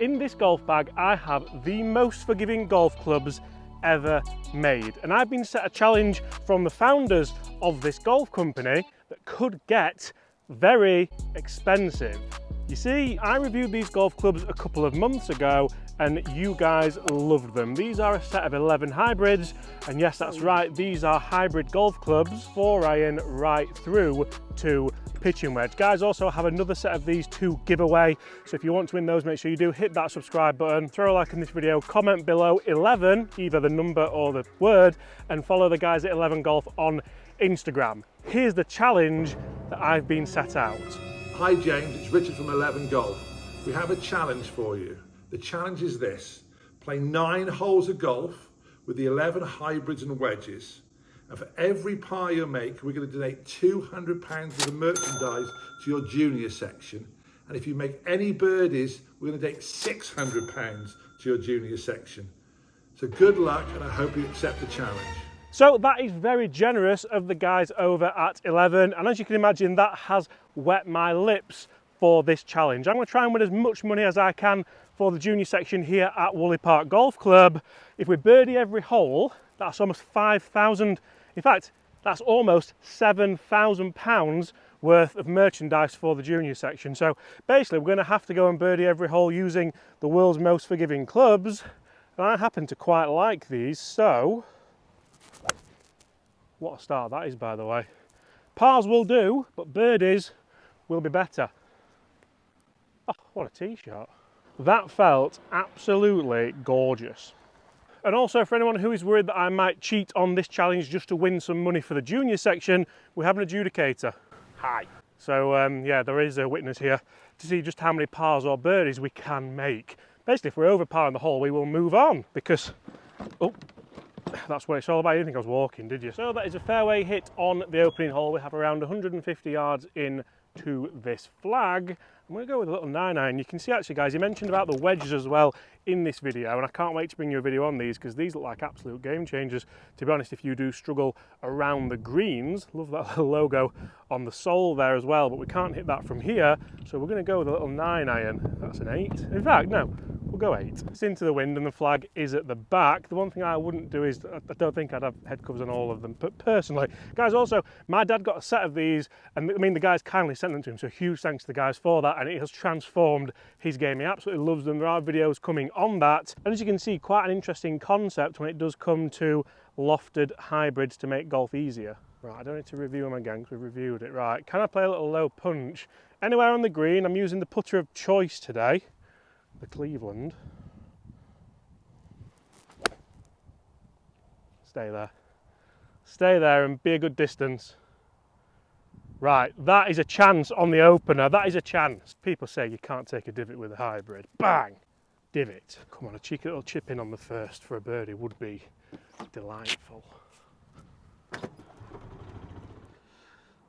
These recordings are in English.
In this golf bag, I have the most forgiving golf clubs ever made. And I've been set a challenge from the founders of this golf company that could get very expensive. You see, I reviewed these golf clubs a couple of months ago and you guys loved them. These are a set of 11 hybrids, and yes, that's right, these are hybrid golf clubs, 4-iron right through to pitching wedge. Guys also have another set of these to give away, so if you want to win those, make sure you do hit that subscribe button, throw a like in this video, comment below 11, either the number or the word, and follow the guys at 11 Golf on Instagram. Here's the challenge that I've been set out. Hi James, it's Richard from 11 Golf. We have a challenge for you. The challenge is this: play 9 holes of golf with the 11 hybrids and wedges. And for every par you make, we're going to donate £200 worth of merchandise to your junior section. And if you make any birdies, we're going to donate £600 to your junior section. So good luck, and I hope you accept the challenge. So that is very generous of the guys over at 11, and as you can imagine, that has wet my lips for this challenge. I'm going to try and win as much money as I can for the junior section here at Woolley Park Golf Club. If we birdie every hole, that's almost 5,000, in fact, that's almost £7,000 worth of merchandise for the junior section. So basically, we're going to have to go and birdie every hole using the world's most forgiving clubs, and I happen to quite like these, so what a start that is, by the way. Pars will do, but birdies will be better. Oh, what a tee shot. That felt absolutely gorgeous. And also, for anyone who is worried that I might cheat on this challenge just to win some money for the junior section, we have an adjudicator. Hi. So yeah, there is a witness here to see just how many pars or birdies we can make. Basically, if we're over par in the hole, we will move on because, oh, that's what it's all about. You didn't think I was walking, did you? So that is a fairway hit on the opening hole. We have around 150 yards in to this flag. I'm going to go with a little 9-iron. You can see actually, guys, he mentioned about the wedges as well in this video, and I can't wait to bring you a video on these because these look like absolute game changers. To be honest, if you do struggle around the greens, love that little logo on the sole there as well, but we can't hit that from here, so we're going to go with a little 9-iron. That's an 8. In fact, no, we'll go 8. It's into the wind and the flag is at the back. The one thing I wouldn't do is, I don't think I'd have head covers on all of them, but personally, guys, also, my dad got a set of these, and I mean, the guys kindly sent them to him, so huge thanks to the guys for that, and it has transformed his game. He absolutely loves them. There are videos coming on that, and as you can see, quite an interesting concept when it does come to lofted hybrids to make golf easier. Right, I don't need to review them again because we've reviewed it. Right, can I play a little low punch? Anywhere on the green. I'm using the putter of choice today, the Cleveland. Stay there. Stay there and be a good distance. Right, that is a chance on the opener. That is a chance. People say you can't take a divot with a hybrid. Bang! Divot. Come on, a cheeky little chip in on the first for a birdie would be delightful.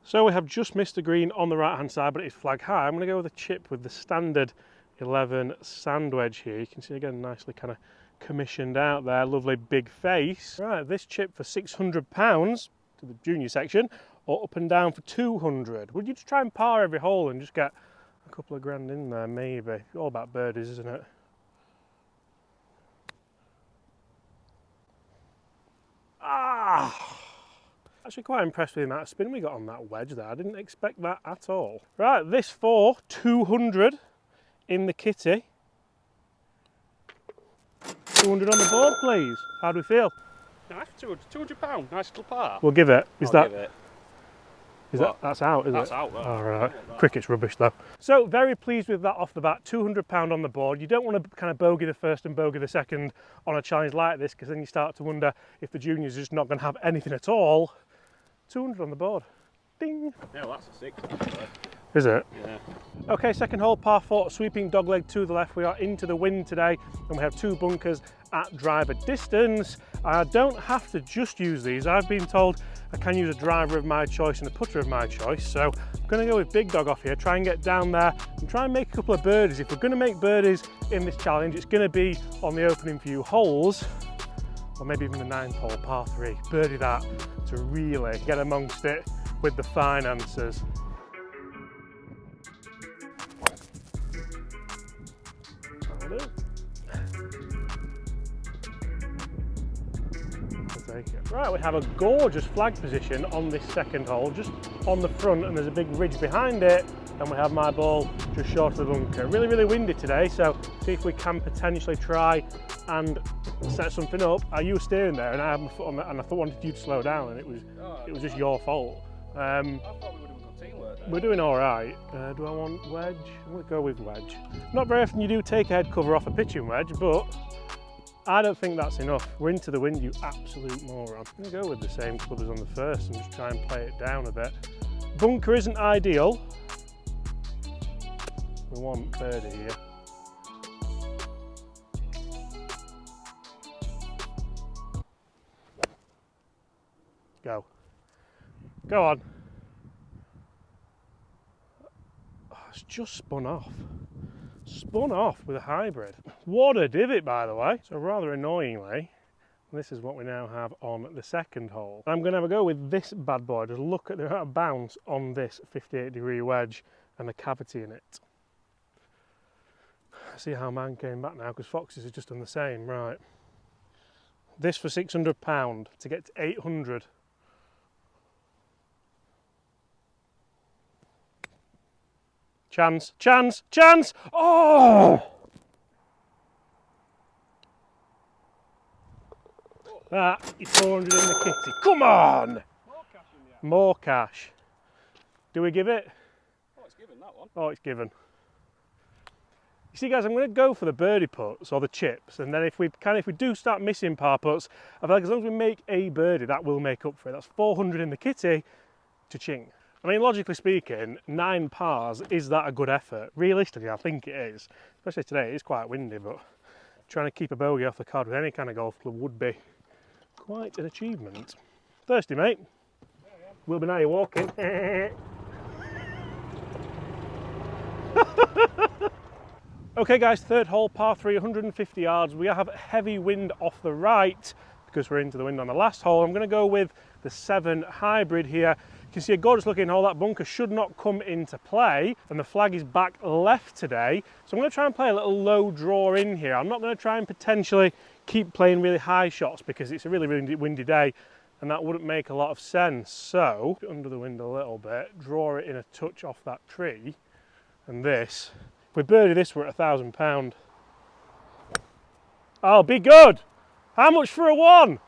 So we have just missed the green on the right hand side, but it's flag high. I'm going to go with a chip with the standard 11 sand wedge here. You can see again nicely kind of commissioned out there. Lovely big face. Right, this chip for £600 to the junior section, or up and down for 200. Would you just try and par every hole and just get a couple of grand in there, maybe? All about birdies, isn't it? Ah! Actually quite impressed with the amount of spin we got on that wedge there. I didn't expect that at all. Right, this for 200 in the kitty. 200 on the board, please. How do we feel? Nice, £200, nice little par. We'll give it. I'll give it. That's out, is it? That's out, though. All right. Cricket's rubbish, though. So, very pleased with that off the bat. £200 on the board. You don't want to kind of bogey the first and bogey the second on a challenge like this, because then you start to wonder if the juniors are just not going to have anything at all. 200 on the board. Ding! Yeah, well, that's a 6. Is it? Yeah. Okay, second hole, par 4, sweeping dogleg to the left. We are into the wind today, and we have 2 bunkers at driver distance. I don't have to just use these. I've been told I can use a driver of my choice and a putter of my choice. So I'm going to go with big dog off here, try and get down there and try and make a couple of birdies. If we're going to make birdies in this challenge, it's going to be on the opening few holes, or maybe even the 9th hole, par 3. Birdie that to really get amongst it with the finances. That'll do. I'll take it. Right, we have a gorgeous flag position on this second hole, just on the front, and there's a big ridge behind it, and we have my ball just short of the bunker. Really, really windy today, so see if we can potentially try and set something up. You were steering there, and I had my foot on that, and I wanted you to slow down, and it was just your fault. I thought we would have got teamwork there. We're doing all right. Do I want wedge? I'm going to go with wedge. Not very often you do take a head cover off a pitching wedge, but I don't think that's enough. We're into the wind, you absolute moron. I'm going to go with the same club as on the first and just try and play it down a bit. Bunker isn't ideal. We want birdie here. Go. Go on. Oh, it's just spun off. Spun off with a hybrid. What a divot, by the way. So rather annoyingly, this is what we now have on the second hole. I'm going to have a go with this bad boy. Just look at the amount of bounce on this 58-degree wedge and the cavity in it. See how mine came back now, because Fox's has just done the same. Right. This for £600 to get to 800. Chance, chance, chance! Oh! That is 400 in the kitty. Come on! More cash in the air. More cash. Do we give it? Oh, it's given that one. Oh, it's given. You see, guys, I'm going to go for the birdie putts or the chips, and then if we do start missing par putts, I feel like as long as we make a birdie, that will make up for it. That's 400 in the kitty. Cha-ching. I mean, logically speaking, 9 pars, is that a good effort? Realistically, I think it is. Especially today, it is quite windy, but trying to keep a bogey off the card with any kind of golf club would be quite an achievement. Thirsty, mate? Yeah, yeah. Will be now you're walking. Okay, guys, third hole, par 3, 150 yards. We have heavy wind off the right because we're into the wind on the last hole. I'm going to go with the 7 hybrid here. You can see a gorgeous looking hole. That bunker should not come into play, and the flag is back left today. So I'm going to try and play a little low draw in here. I'm not going to try and potentially keep playing really high shots because it's a really, really windy day, and that wouldn't make a lot of sense. So under the wind a little bit, draw it in a touch off that tree, and this. If we birdie this, we're at £1,000. I'll be good. How much for a 1?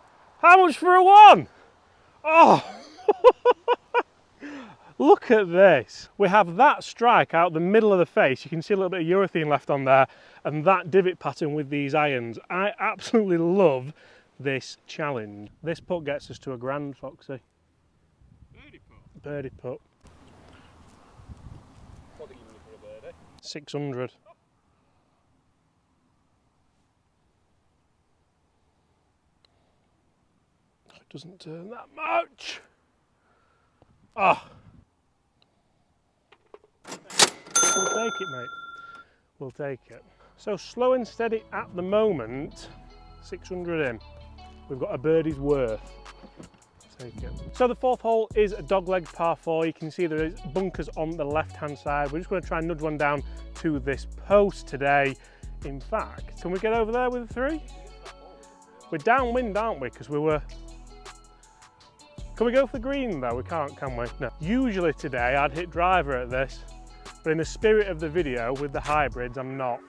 How much for a 1? Oh, look at this. We have that strike out the middle of the face. You can see a little bit of urethane left on there, and that divot pattern with these irons. I absolutely love this challenge. This putt gets us to £1,000, Foxy. Birdie putt. Birdie putt. What are you giving me for a birdie? 600. It doesn't turn that much. Ah. We'll take it, mate. We'll take it. So slow and steady at the moment. 600 in. We've got a birdie's worth. Take it. So the fourth hole is a dogleg par 4. You can see there is bunkers on the left-hand side. We're just going to try and nudge one down to this post today. In fact, can we get over there with a 3? We're downwind, aren't we? Because we were... Can we go for the green though? We can't, can we? No. Usually today I'd hit driver at this, but in the spirit of the video with the hybrids, I'm not.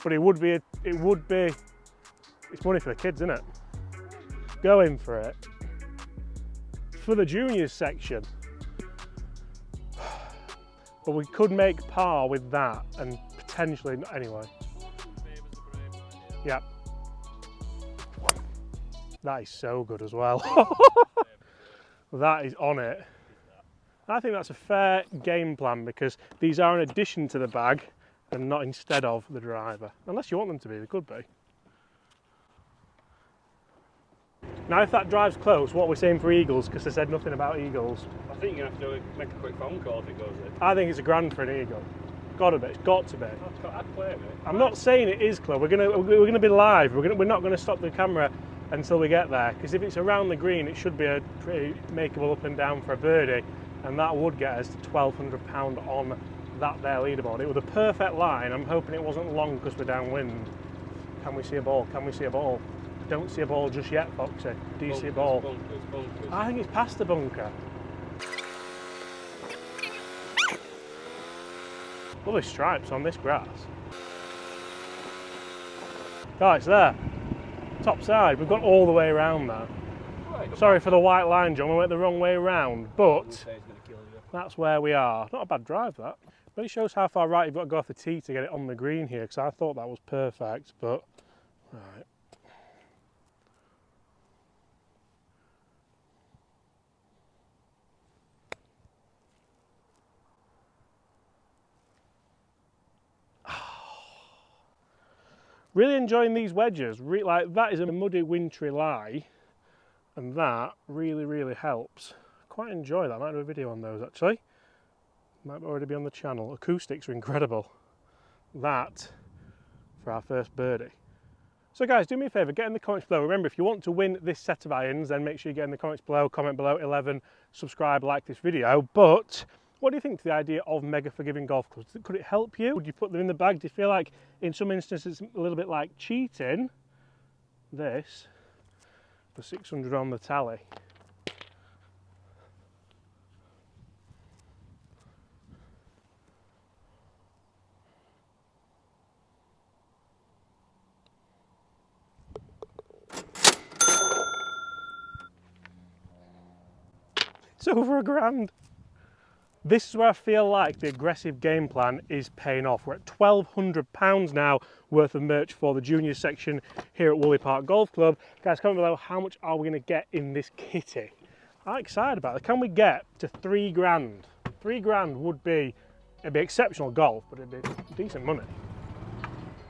But it would be, it's money for the kids, isn't it? Go in for it. For the juniors section. But we could make par with that and potentially, anyway. Yep. That is so good as well. That is on it. I think that's a fair game plan because these are an addition to the bag and not instead of the driver. Unless you want them to be, they could be. Now if that drive's close, what are we saying for eagles? Because they said nothing about eagles. I think you're going to have to make a quick phone call if it goes in. I think it's £1,000 for an eagle. Gotta be, it's got to be. I'd play it. I'm not saying it is close. We're gonna be live. We're not gonna stop the camera until we get there. Because if it's around the green, it should be a pretty makeable up and down for a birdie, and that would get us to £1,200 on that there leaderboard. It was a perfect line. I'm hoping it wasn't long because we're downwind. Can we see a ball? Can we see a ball? I don't see a ball just yet, Foxy. Do you see a ball? Bunkers. I think it's past the bunker. Lovely stripes on this grass. Oh, it's there. Top side. We've gone all the way around now. Sorry for the white line, John. We went the wrong way around, but that's where we are. Not a bad drive, that. Really shows how far right you've got to go off the tee to get it on the green here, because I thought that was perfect, but right. Really enjoying these wedges. Like, that is a muddy, wintry lie, and that really, really helps. Quite enjoy that. I might do a video on those actually. Might already be on the channel. Acoustics are incredible. That for our first birdie. So guys, do me a favour, get in the comments below. Remember, if you want to win this set of irons, then make sure you get in the comments below, comment below 11, subscribe, like this video. But what do you think to the idea of mega forgiving golf clubs? Could it help you? Would you put them in the bag? Do you feel like in some instances it's a little bit like cheating? This for 600 on the tally. It's over $1,000. This is where I feel like the aggressive game plan is paying off. We're at £1,200 now worth of merch for the junior section here at Woolly Park Golf Club. Guys, comment below, how much are we going to get in this kitty? I'm excited about it. Can we get to £3,000? £3,000 would be, it'd be exceptional golf, but it'd be decent money.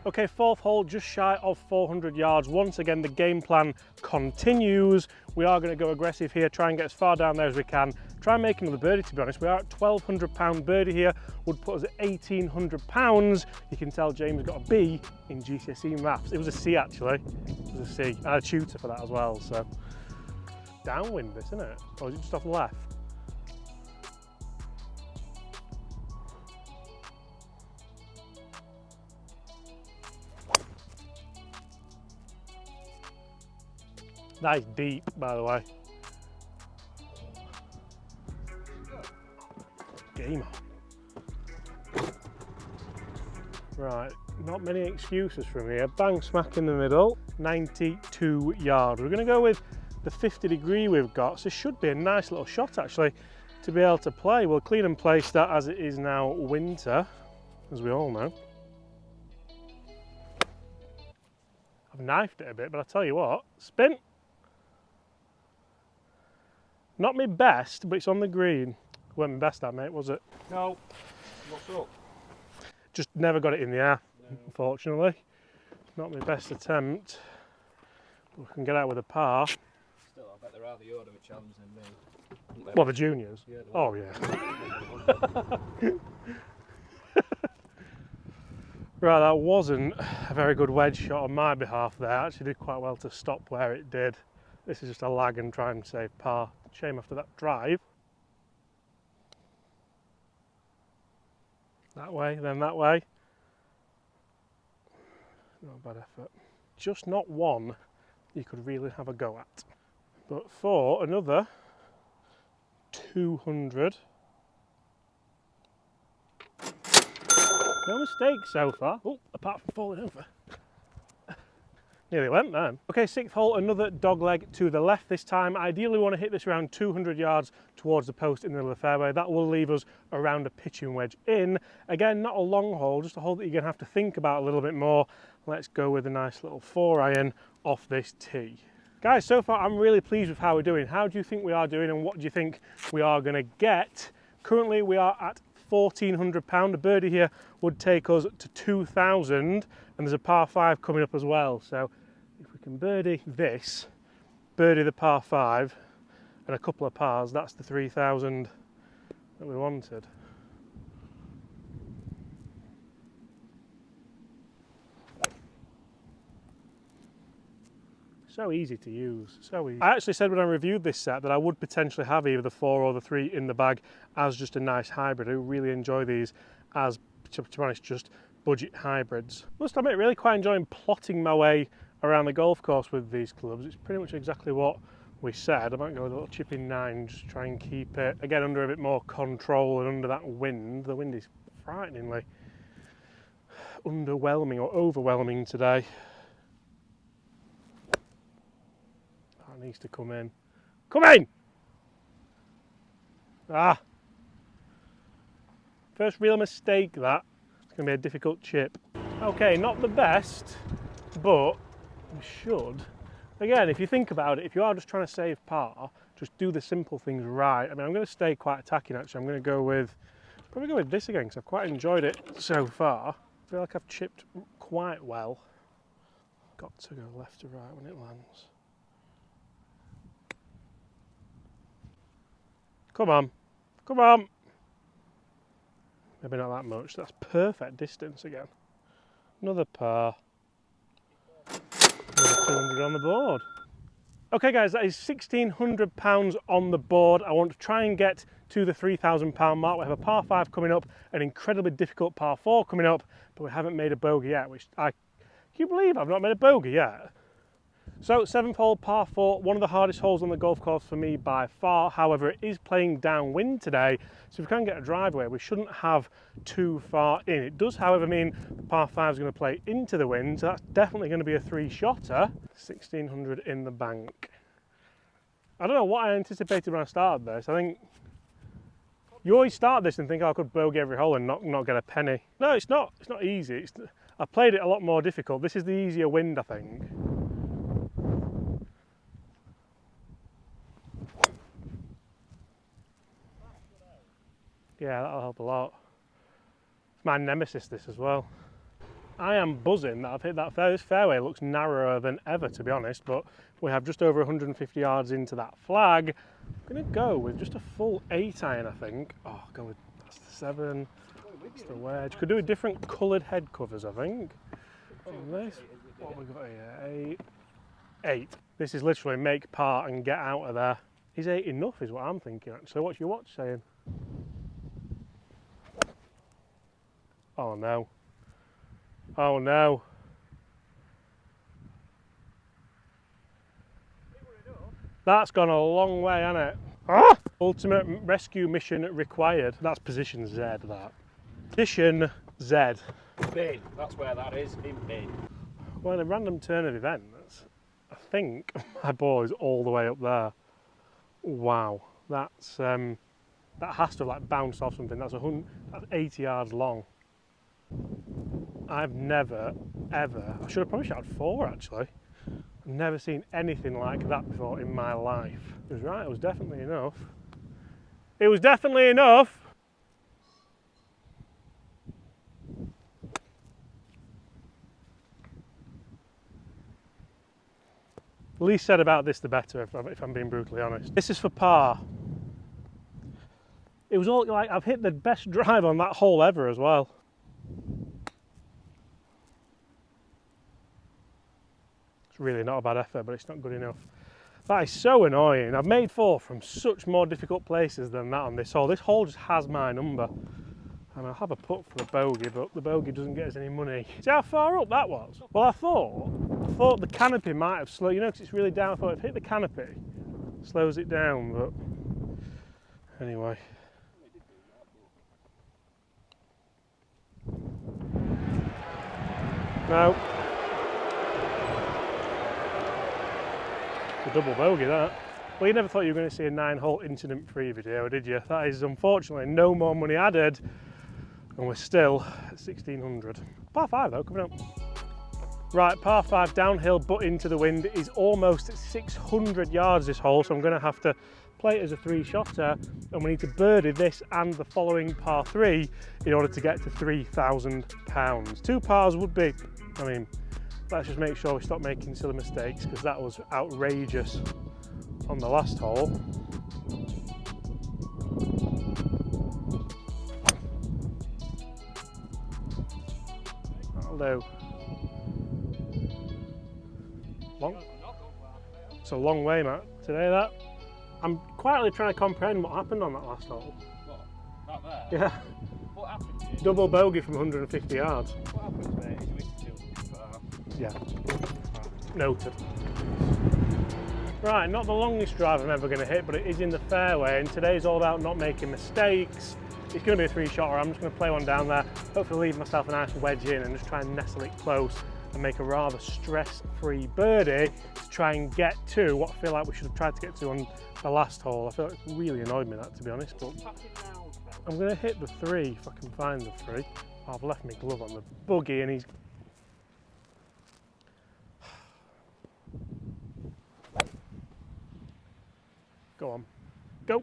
Okay, fourth hole, just shy of 400 yards. Once again, the game plan continues. We are going to go aggressive here, try and get as far down there as we can. Try and make another birdie, to be honest. We are at £1,200 birdie here, would put us at £1,800. You can tell James got a B in GCSE maths. It was a C, actually. It was a C. I had a tutor for that as well, so. Downwind this, isn't it? Or is it just off the left? That is deep, by the way. Game on. Right, not many excuses from here. Bang smack in the middle, 92 yards. We're going to go with the 50 degree we've got, so it should be a nice little shot actually to be able to play. We'll clean and place that as it is now winter, as we all know. I've knifed it a bit, but I tell you what, spin. Not my best, but it's on the green. Weren't my best that, mate, was it? No. What's up? Just never got it in the air, No. unfortunately. Not my best attempt. We can get out with a par. Still, I bet they're rather the order of a challenge than me. Well, the juniors? Yeah, Oh, yeah. Right, that wasn't a very good wedge shot on my behalf there. I actually did quite well to stop where it did. This is just a lag and try and save par. Shame after that drive. That way, then that way. Not a bad effort. Just not one you could really have a go at. But for another 200. No mistakes so far. Oh, apart from falling over. Nearly went then. Okay, sixth hole, another dog leg to the left this time. Ideally, we want to hit this around 200 yards towards the post in the middle of the fairway. That will leave us around a pitching wedge in. Again, not a long hole, just a hole that you're going to have to think about a little bit more. Let's go with a nice little 4-iron off this tee. Guys, so far I'm really pleased with how we're doing. How do you think we are doing and what do you think we are going to get? Currently, we are at £1,400. A birdie here would take us to 2,000, and there's a par 5 coming up as well. So if we can birdie this, birdie the par 5, and a couple of pars, that's the 3,000 that we wanted. So easy to use, so easy. I actually said when I reviewed this set that I would potentially have either the 4 or the 3 in the bag as just a nice hybrid. I really enjoy these as, to be honest, just budget hybrids. Must admit, really quite enjoying plotting my way around the golf course with these clubs. It's pretty much exactly what we said. I might go with a little chipping 9, just try and keep it, again, under a bit more control and under that wind. The wind is frighteningly underwhelming or overwhelming today. That needs to come in. Come in! Ah! First real mistake that. It's going to be a difficult chip. Okay, not the best, but we should. Again, if you think about it, if you are just trying to save par, just do the simple things right. I mean, I'm going to stay quite attacking actually. I'm going to go with, probably go with this again because I've quite enjoyed it so far. I feel like I've chipped quite well. Got to go left to right when it lands. Come on, come on. Maybe not that much. That's perfect distance again. Another par. Another 200 on the board. Okay guys, that is £1,600 on the board. I want to try and get to the £3,000 mark. We have a par 5 coming up, an incredibly difficult par 4 coming up, but we haven't made a bogey yet, which can you believe I've not made a bogey yet? So 7th hole, par 4, one of the hardest holes on the golf course for me by far. However, it is playing downwind today, so if we can get a driveway, we shouldn't have too far in. It does, however, mean the par 5 is going to play into the wind, so that's definitely going to be a 3-shotter. 1,600 in the bank. I don't know what I anticipated when I started this. I think you always start this and think, oh, I could bogey every hole and not get a penny. No, it's not. It's not easy. I've played it a lot more difficult. This is the easier wind, I think. Yeah, that'll help a lot. It's my nemesis, this as well. I am buzzing that I've hit that fairway. This fairway looks narrower than ever, to be honest, but we have just over 150 yards into that flag. I'm going to go with just a full 8-iron, I think. Oh, I'll go with, that's the 7, that's the wedge. Could do with different coloured head covers, I think. This, what have we got here? 8. This is literally make par and get out of there. Is 8 enough, is what I'm thinking, actually. What's your watch saying? Oh no. Oh no. That's gone a long way, hasn't it? Ah! Ultimate rescue mission required. That's position Z, that. Position Z. Bin, that's where that is, in bin. Well, in a random turn of events, I think my ball is all the way up there. Wow. That's, that has to have like bounced off something. That's 80 yards long. I've never, ever, I should have probably shot 4 actually. I've never seen anything like that before in my life. It was right, it was definitely enough. It was definitely enough. The least said about this, the better, if I'm being brutally honest. This is for par. It was all like, I've hit the best drive on that hole ever as well. Really not a bad effort, but it's not good enough. That is so annoying. I've made 4 from such more difficult places than that on this hole. This hole just has my number. And I'll have a putt for the bogey, but the bogey doesn't get us any money. See how far up that was? Well, I thought the canopy might have slowed, you know, because it's really down. I thought if hit the canopy, slows it down, but anyway. No. A double bogey, that. Well, you never thought you were going to see a 9-hole incident-free video, did you? That is unfortunately no more money added, and we're still at 1,600. Par 5 though, coming up. Right, par 5 downhill but into the wind is almost 600 yards this hole, so I'm going to have to play it as a 3-shotter, and we need to birdie this and the following par 3 in order to get to £3,000. 2 pars would be, I mean, let's just make sure we stop making silly mistakes because that was outrageous on the last hole. That'll do. It's a long way, Matt, today that. I'm quietly trying to comprehend what happened on that last hole. What? That there? Yeah. What happened here? Double bogey from 150 yards. What happens, mate, is you hit too far. Yeah. Noted. Right, not the longest drive I'm ever going to hit, but it is in the fairway, and today's all about not making mistakes. It's going to be a 3-shotter. I'm just going to play one down there, hopefully leave myself a nice wedge in and just try and nestle it close and make a rather stress-free birdie to try and get to what I feel like we should have tried to get to on the last hole. I feel like it really annoyed me, that, to be honest, but I'm going to hit the 3 if I can find the 3. Oh, I've left my glove on the buggy and he's... Go on. Go!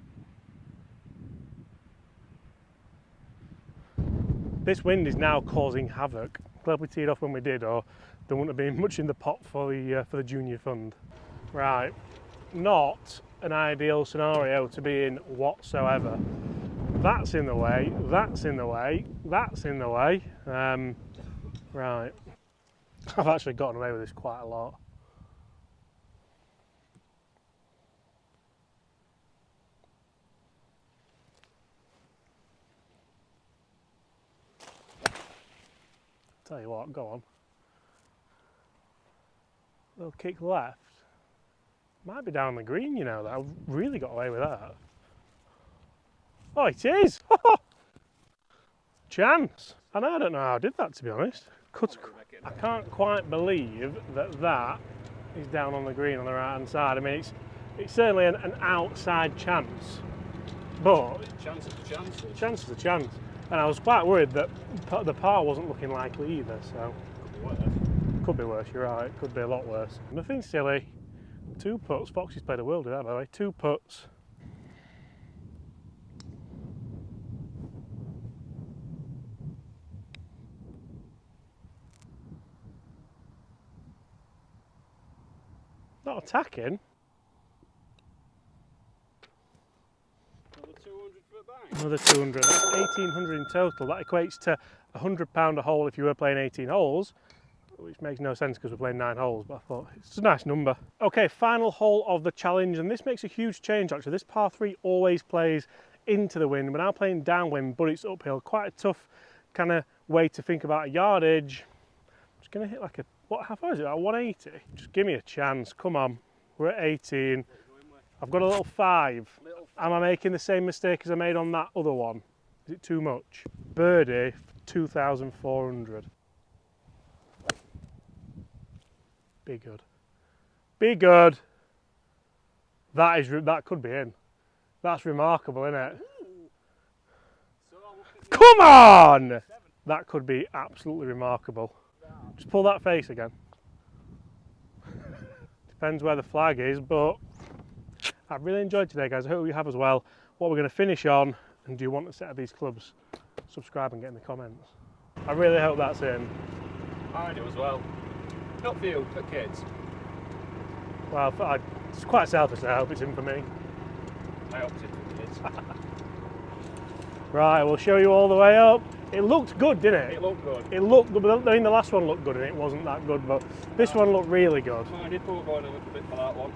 This wind is now causing havoc. Glad we teed off when we did, or there wouldn't have been much in the pot for the junior fund. Right, not an ideal scenario to be in whatsoever. That's in the way, that's in the way, that's in the way. Right, I've actually gotten away with this quite a lot. Tell you what, go on. Little kick left. Might be down the green, you know, that I've really got away with that. Oh, it is! Chance! I don't know how I did that, to be honest. I can't quite believe that that is down on the green on the right hand side. I mean, it's certainly an outside chance, but Chances are chances. chance is a chance. And I was quite worried that the par wasn't looking likely either, so could be worse, you're right, could be a lot worse. Nothing silly. 2 putts, Foxy's played a world with that, by the way. 2 putts. Not attacking. Another 200 for a bang. Another 200, that's 1,800 in total. That equates to £100 a hole if you were playing 18 holes, which makes no sense because we're playing 9 holes, but I thought it's a nice number. Okay, final hole of the challenge, and this makes a huge change actually. This par 3 always plays into the wind. We're now playing downwind, but it's uphill. Quite a tough kind of way to think about a yardage. I'm just going to hit like a, how far is it, like 180? Just give me a chance, come on. We're at 18. I've got a little 5. Am I making the same mistake as I made on that other one? Is it too much? Birdie, 2,400. Be good. Be good. That could be in. That's remarkable, isn't it? Come on! That could be absolutely remarkable. Just pull that face again. Depends where the flag is, but I've really enjoyed today, guys. I hope you have as well. What we're going to finish on, and do you want a set of these clubs? Subscribe and get in the comments. I really hope that's in. I do as well. Not for you, for kids. Well, it's quite selfish. I hope it's in for me. I opted for kids. Right, we'll show you all the way up. It looked good, didn't it? It looked good. It looked good, but I mean the last one looked good and it wasn't that good, but this one looked really good. I did thought going a little bit for that one.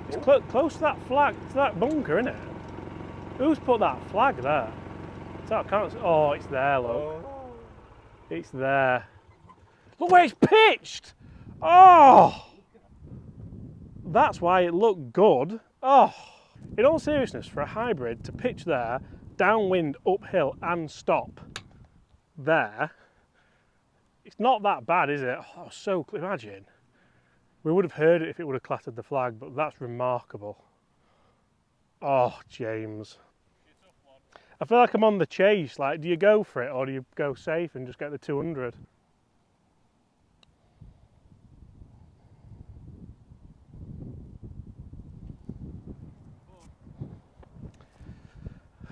It's close to that flag, to that bunker, isn't it? Who's put that flag there? I can't see. Oh, it's there, look. Oh. It's there. Look where it's pitched! Oh! That's why it looked good. Oh! In all seriousness, for a hybrid to pitch there, downwind, uphill and stop there, it's not that bad, is it? Oh, so imagine. We would have heard it if it would have clattered the flag, but that's remarkable. Oh, James. I feel like I'm on the chase. Like, do you go for it or do you go safe and just get the 200?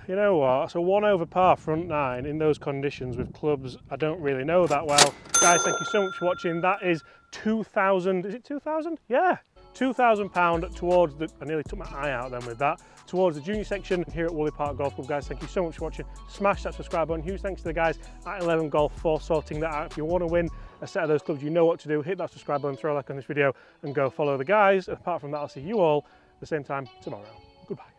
You know what, so 1 over par front 9 in those conditions with clubs I don't really know that well. Guys, thank you so much for watching. That is 2,000, is it 2,000? Yeah, £2,000 towards the, I nearly took my eye out then with that, towards the junior section here at Woolly Park Golf Club. Guys, thank you so much for watching. Smash that subscribe button. Huge thanks to the guys at 11 Golf for sorting that out. If you want to win a set of those clubs, you know what to do. Hit that subscribe button, throw a like on this video and go follow the guys. And apart from that, I'll see you all at the same time tomorrow. Goodbye.